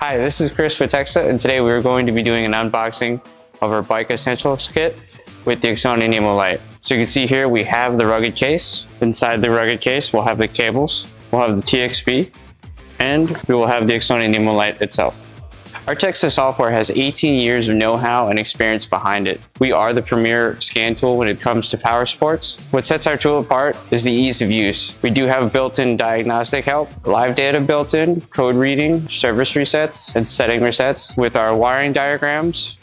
Hi, this is Chris with TEXA, and today we're going to be doing an unboxing of our Bike Essentials kit with the Axone Nemo Light. So you can see here we have the rugged case. Inside the rugged case we'll have the cables, we'll have the TXB, and we will have the Axone Nemo Light itself. Our TEXA software has 18 years of know-how and experience behind it. We are the premier scan tool when it comes to power sports. What sets our tool apart is the ease of use. We do have built-in diagnostic help, live data built in, code reading, service resets, and setting resets with our wiring diagrams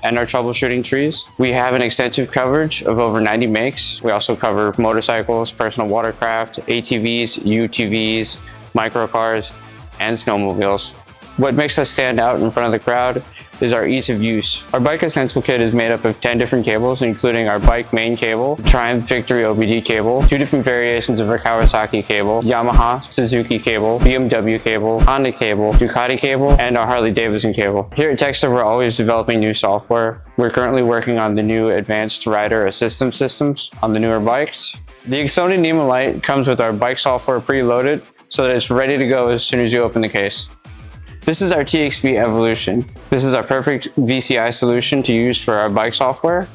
and our troubleshooting trees. We have an extensive coverage of over 90 makes. We also cover motorcycles, personal watercraft, ATVs, UTVs, microcars, and snowmobiles. What makes us stand out in front of the crowd is our ease of use. Our Bike Essential kit is made up of 10 different cables, including our bike main cable, Triumph Victory OBD cable, 2 different variations of our Kawasaki cable, Yamaha, Suzuki cable, BMW cable, Honda cable, Ducati cable, and our Harley Davidson cable. Here at TEXA, we're always developing new software. We're currently working on the new advanced rider assistance systems on the newer bikes. The Axone Nemo Light comes with our bike software preloaded so that it's ready to go as soon as you open the case. This is our TXB Evolution. This is our perfect VCI solution to use for our bike software.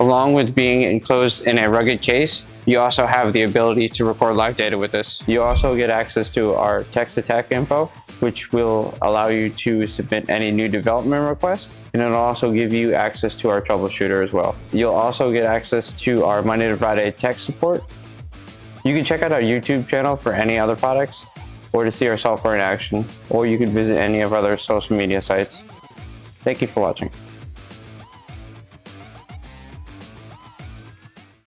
Along with being enclosed in a rugged case, you also have the ability to record live data with this. You also get access to our TEXA Tech info, which will allow you to submit any new development requests, and it'll also give you access to our troubleshooter as well. You'll also get access to our Monday to Friday tech support. You can check out our YouTube channel for any other products, or to see our software in action, or you can visit any of our other social media sites. Thank you for watching.